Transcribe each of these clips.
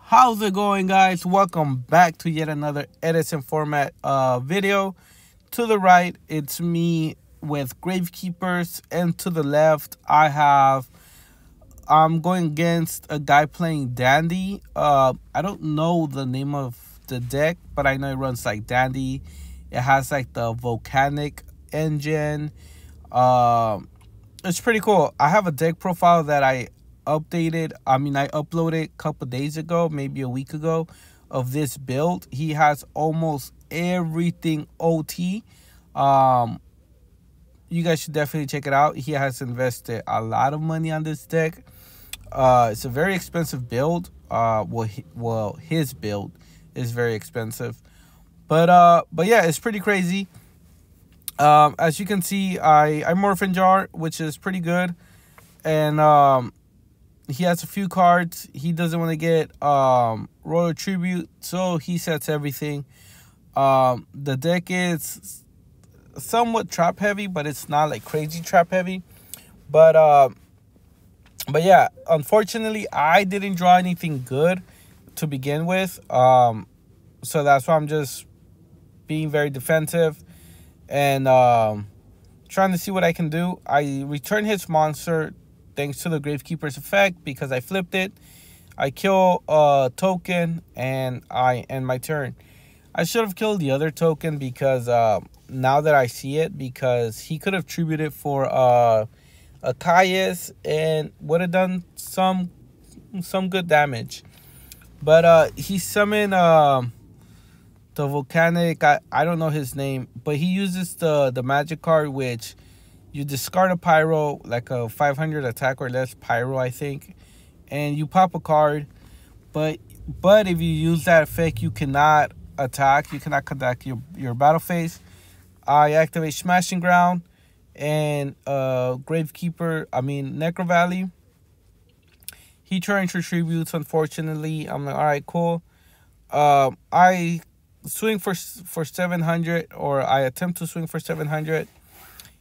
How's it going, guys? Welcome back to yet another Edison format video. To the right, it's me with Gravekeepers, and to the left, I'm going against a guy playing Dandy. I don't know the name of the deck, but I know it runs like Dandy. It has like the volcanic engine. It's pretty cool. I have a deck profile that I uploaded a couple days ago, maybe a week ago, of this build. He has almost everything OT. You guys should definitely check it out. He has invested a lot of money on this deck. It's a very expensive build. His build is very expensive, but yeah, it's pretty crazy. As you can see, I Morphin Jar, which is pretty good, and he has a few cards. He doesn't want to get Royal Tribute, so he sets everything. The deck is somewhat trap heavy, but it's not like crazy trap heavy. But yeah, unfortunately, I didn't draw anything good to begin with. So that's why I'm just being very defensive and trying to see what I can do. I return his monster thanks to the Gravekeeper's effect because I flipped it. I kill a token and I end my turn. I should have killed the other token because now that I see it, because he could have tributed for a Caius and would have done some good damage. But he summoned the volcanic, I don't know his name, but he uses the magic card, which you discard a pyro, like a 500 attack or less pyro, I think, and you pop a card. But if you use that effect, you cannot attack. You cannot conduct your battle phase. I activate Smashing Ground and Necro Valley. He turns tributes. Unfortunately, I'm like, all right, cool. I swing for 700, or I attempt to swing for 700.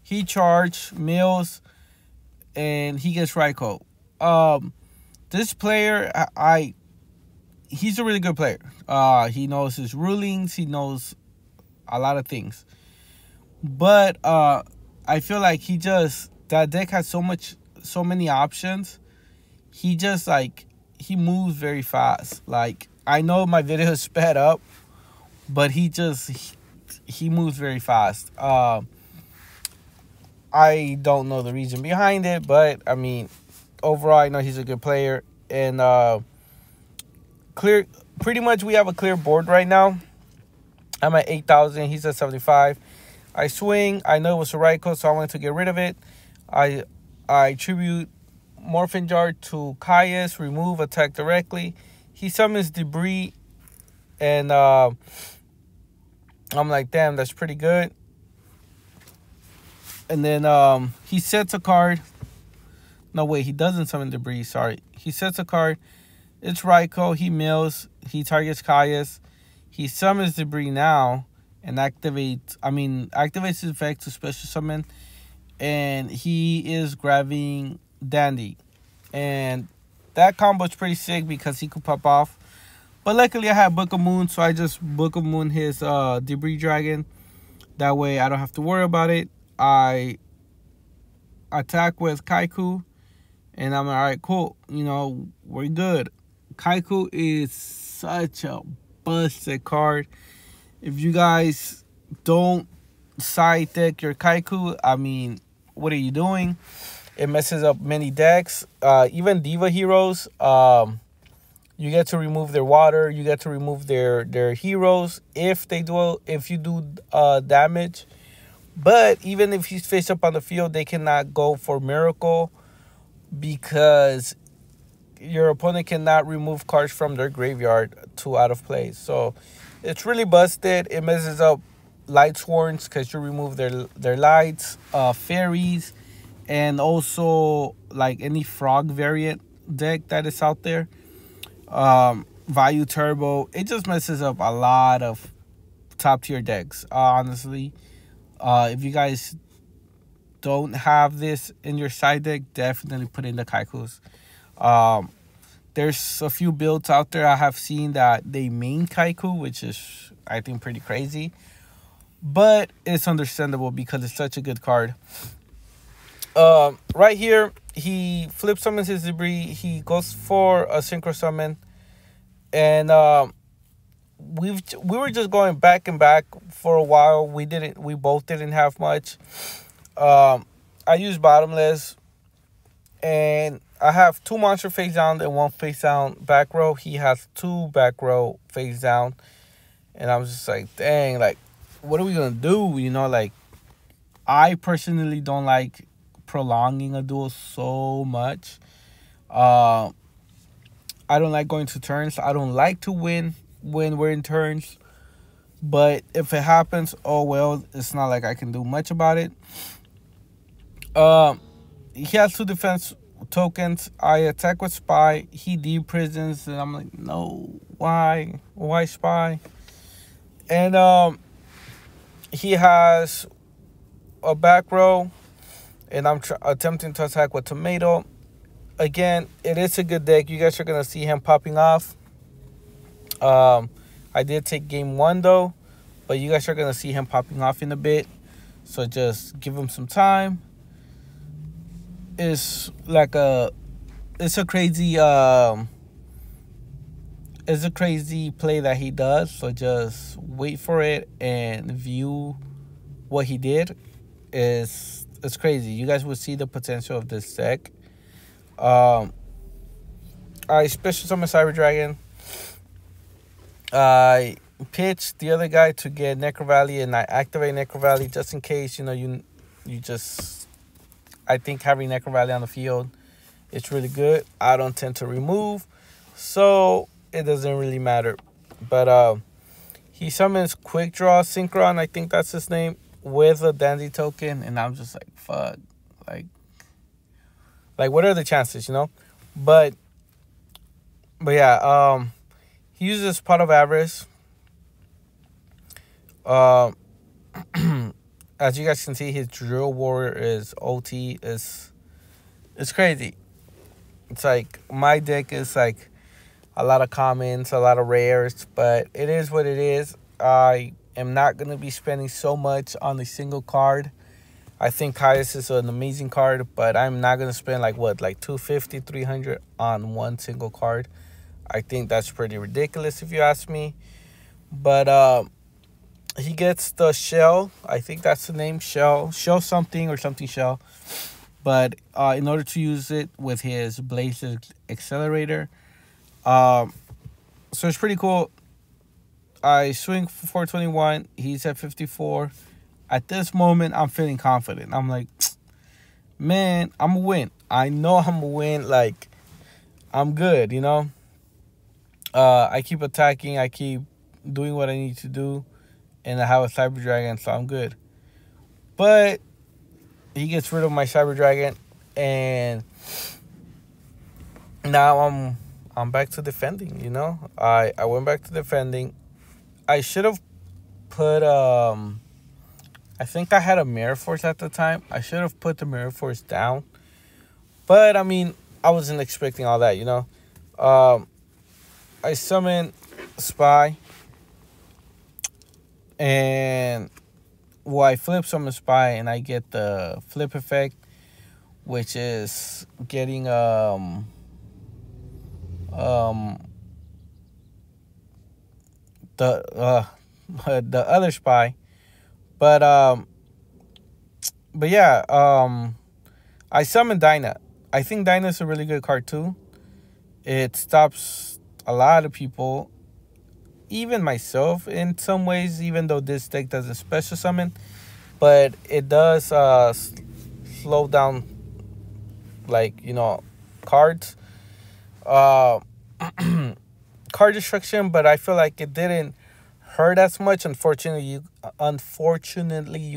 He charge, mills, and he gets Raikou. This player, he's a really good player. He knows his rulings. He knows a lot of things. But I feel like that deck has so many options. He moves very fast. Like, I know my video is sped up, but he moves very fast. I don't know the reason behind it, but I mean, overall, I know he's a good player. And pretty much we have a clear board right now. I'm at 8,000. He's at 75. I swing. I know it was a Raikou, so I wanted to get rid of it. I tribute Morphin Jar to Caius, remove, attack directly. He summons Debris, and I'm like, damn, that's pretty good. And then he sets a card. No, wait, he doesn't summon Debris, sorry. He sets a card. It's Raikou. He mills. He targets Caius. He summons Debris now and activates his effect to special summon. And he is grabbing Dandy. And that combo is pretty sick because he could pop off. But luckily I have Book of Moon, so I just Book of Moon his Debris Dragon. That way I don't have to worry about it. I attack with Kaiku, and I'm like, all right, cool. You know, we're good. Kaiku is such a busted card. If you guys don't side deck your Kaiku, I mean, what are you doing? It messes up many decks. Even Diva heroes, you get to remove their water. You get to remove their heroes if you do damage. But even if he's face up on the field, they cannot go for Miracle because your opponent cannot remove cards from their graveyard to out of play. So it's really busted. It messes up Light Sworns because you remove their lights, fairies, and also like any frog variant deck that is out there. Value Turbo. It just messes up a lot of top tier decks, honestly. If you guys don't have this in your side deck, definitely put in the Kaikus. There's a few builds out there I have seen that they main Kaiku, which is, I think, pretty crazy. But it's understandable because it's such a good card. Right here, he flip summons his debris. He goes for a synchro summon. And we were just going back and back for a while. We both didn't have much. I used bottomless. And I have 2 monster face down and 1 face down back row. He has 2 back row face down. And I was just like, dang, like, what are we going to do? You know, like, I personally don't like prolonging a duel so much. I don't like going to turns. I don't like to win when we're in turns. But if it happens, oh well, it's not like I can do much about it. He has 2 defense tokens. I attack with Spy. He de-prisons. And I'm like, no, why? Why Spy? And he has a back row. And I'm attempting to attack with Tomato. Again, it is a good deck. You guys are going to see him popping off. I did take game 1 though. But you guys are going to see him popping off in a bit. So just give him some time. It's a crazy play that he does. So just wait for it and view what he did. It's crazy. You guys will see the potential of this deck. I special summon Cyber Dragon. I pitched the other guy to get Necro Valley, and I activate Necro Valley just in case, you know, you just. I think having Necro Valley on the field, it's really good. I don't tend to remove, so it doesn't really matter. But he summons QuickDraw Synchron, I think that's his name, with a Dandy token, and I'm just like, fuck, like what are the chances, you know? But yeah, he uses Pot of Avarice. As you guys can see, his Drill Warrior is OT. It's crazy. It's like, my deck is like a lot of commons, a lot of rares, but it is what it is. I am not going to be spending so much on a single card. I think Caius is an amazing card, but I'm not going to spend like 250, 300 on one single card. I think that's pretty ridiculous if you ask me. But he gets the shell. I think that's the name, shell something or something shell. But in order to use it with his Blaze Accelerator, so it's pretty cool. I swing for 421. He's at 54. At this moment, I'm feeling confident. I'm like, man, I'm going to win. I know I'm going to win. Like, I'm good, you know. I keep attacking. I keep doing what I need to do. And I have a Cyber Dragon, so I'm good. But he gets rid of my Cyber Dragon. And now I'm back to defending, you know. I went back to defending. I should have put... I think I had a Mirror Force at the time. I should have put the Mirror Force down. But, I mean, I wasn't expecting all that, you know. I summon Spy. And, well, I flip summon Spy and I get the flip effect, which is getting the other Spy. But yeah, I summon Dyna. I think Dyna is a really good card too. It stops a lot of people, even myself in some ways, even though this deck doesn't special summon. But it does slow down, like, you know, cards. Card destruction, but I feel like it didn't hurt as much. Unfortunately, you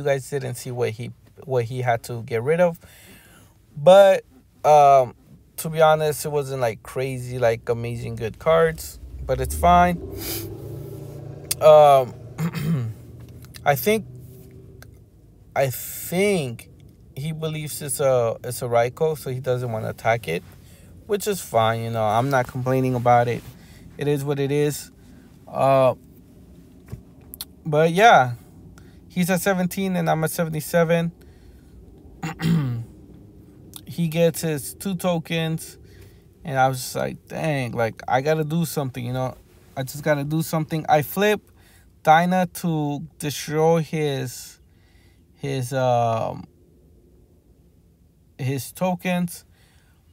guys didn't see what he had to get rid of. But to be honest, it wasn't like crazy, like amazing good cards, but it's fine. I think he believes it's a Raikou, so he doesn't want to attack it, which is fine. You know, I'm not complaining about it. It is what it is. But yeah, he's at 17 and I'm at 77. He gets his 2 tokens, and I was just like, dang, like I gotta do something, you know. I just gotta do something. I flip Dyna to destroy his tokens,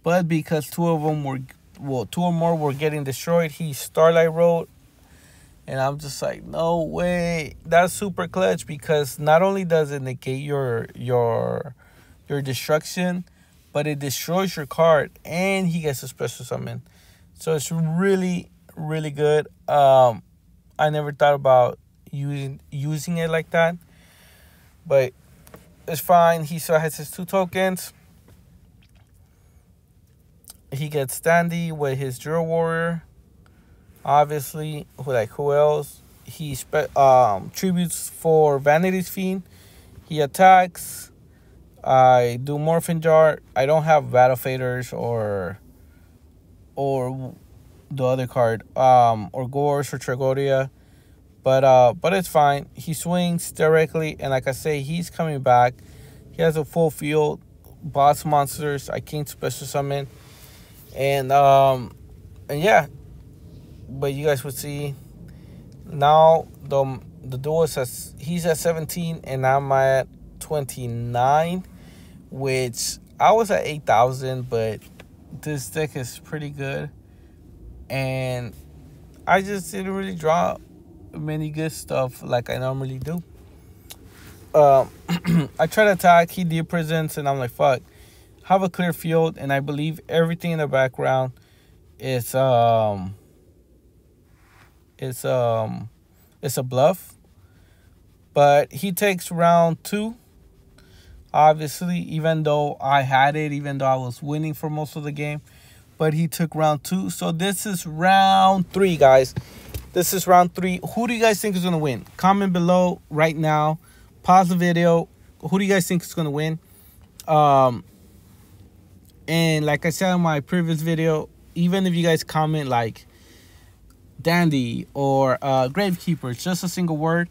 but because 2 of them were, well, 2 or more were getting destroyed, he Starlight Road, and I'm just like, no way. That's super clutch, because not only does it negate your destruction, but it destroys your card, and he gets a special summon. So it's really, really good. I never thought about using it like that, but it's fine. He still has his 2 tokens. He gets Standy with his Drill Warrior. Obviously, who else? He tributes for Vanity's Fiend. He attacks. I do Morphin Jar. I don't have Battle Faders or the other card, or Gorse or Tragoria, but it's fine. He swings directly, and like I say, he's coming back. He has a full field, boss monsters. I can't special summon, and yeah. But you guys would see now the duo says he's at 17 and I'm at 29, which I was at 8,000, but this deck is pretty good, and I just didn't really draw many good stuff like I normally do. I tried to attack, he did presents, and I'm like, fuck, have a clear field, and I believe everything in the background is it's a bluff. But he takes round 2. Obviously, even though I had it, even though I was winning for most of the game, but he took round 2. So this is round 3, guys. This is round 3. Who do you guys think is gonna win? Comment below right now. Pause the video. Who do you guys think is gonna win? And like I said in my previous video, even if you guys comment like Dandy or Gravekeeper, it's just a single word.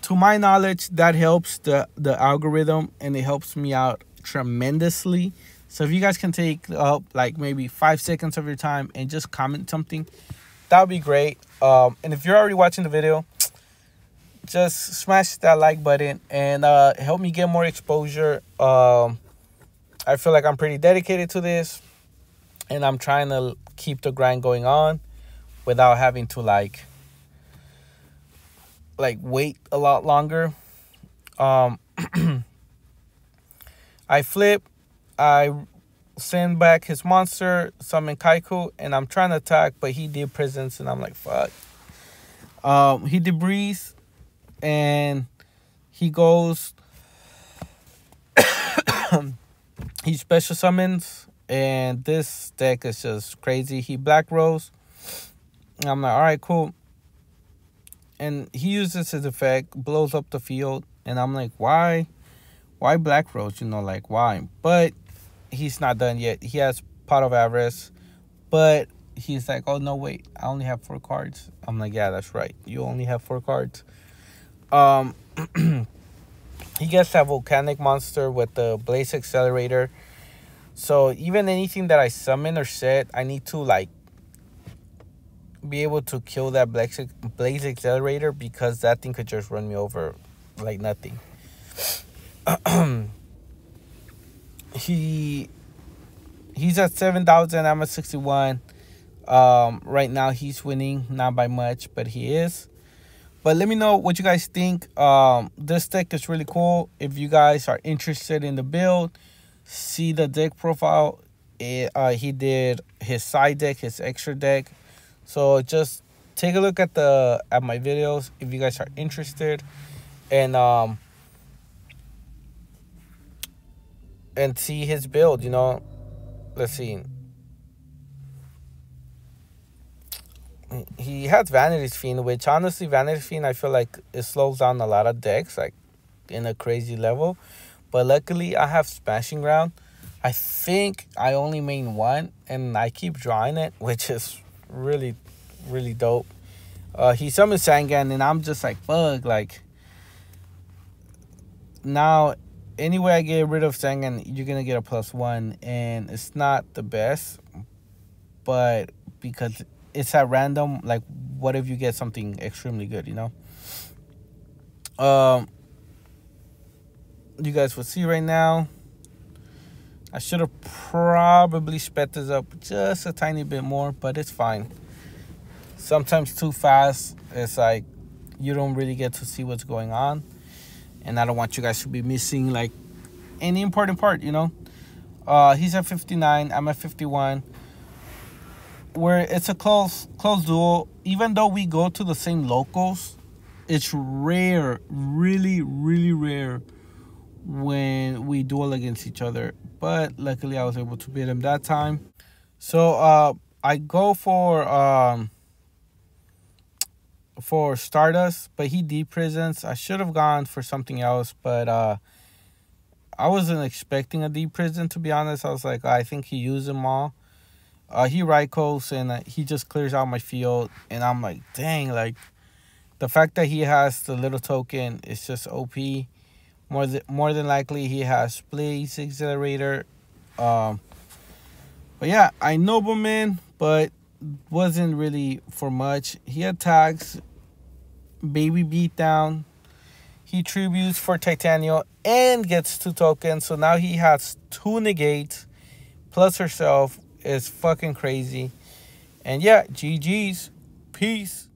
To my knowledge, that helps the algorithm, and it helps me out tremendously. So if you guys can take up like maybe 5 seconds of your time and just comment something, that would be great. And if you're already watching the video, just smash that like button and help me get more exposure. I feel like I'm pretty dedicated to this, and I'm trying to keep the grind going on without having to like wait a lot longer. I flip, I send back his monster, summon Kaiku, and I'm trying to attack, but he did presence, and I'm like, fuck. He debris, and he goes, he special summons, and this deck is just crazy. He Black Rose. I'm like, all right, cool. And he uses his effect, blows up the field, and I'm like, why Black Rose? You know, like, why? But he's not done yet. He has Pot of Avarice, but he's like, oh no, wait, I only have 4 cards. I'm like, yeah, that's right, you only have 4 cards. He gets that volcanic monster with the Blaze Accelerator. So even anything that I summon or set, I need to like be able to kill that Blaze Accelerator, because that thing could just run me over like nothing. He's at 7,000. I'm at 61. Right now he's winning, not by much, but he is. But let me know what you guys think. This deck is really cool. If you guys are interested in the build, see the deck profile. He did his side deck, his extra deck. So just take a look at my videos if you guys are interested, and see his build. You know, let's see. He has Vanity's Fiend, which honestly, Vanity's Fiend, I feel like it slows down a lot of decks, like in a crazy level. But luckily, I have Smashing Ground, I think I only main one, and I keep drawing it, which is really, really dope. He summons Sangan, and I'm just like, fuck, like, now, anyway I get rid of Sangan, you're gonna get a +1, and it's not the best, but because it's at random, like, what if you get something extremely good, you know? You guys will see right now. I should have probably sped this up just a tiny bit more, but it's fine. Sometimes too fast, it's like you don't really get to see what's going on. And I don't want you guys to be missing like any important part, you know? He's at 59, I'm at 51. Where it's a close duel. Even though we go to the same locals, it's rare, really, really rare when we duel against each other. But luckily I was able to beat him that time. So I go for Stardust, but he deprisons. I should have gone for something else, but I wasn't expecting a deprison, to be honest. I was like, I think he used them all. He Raikos, and he just clears out my field, and I'm like, dang, like, the fact that he has the little token is just OP. More than likely, he has Blaze Accelerator. But yeah, I Nobleman, but wasn't really for much. He attacks, Baby Beatdown. He tributes for Titania and gets 2 tokens. So now he has 2 negates plus herself. Is fucking crazy. And yeah, GG's. Peace.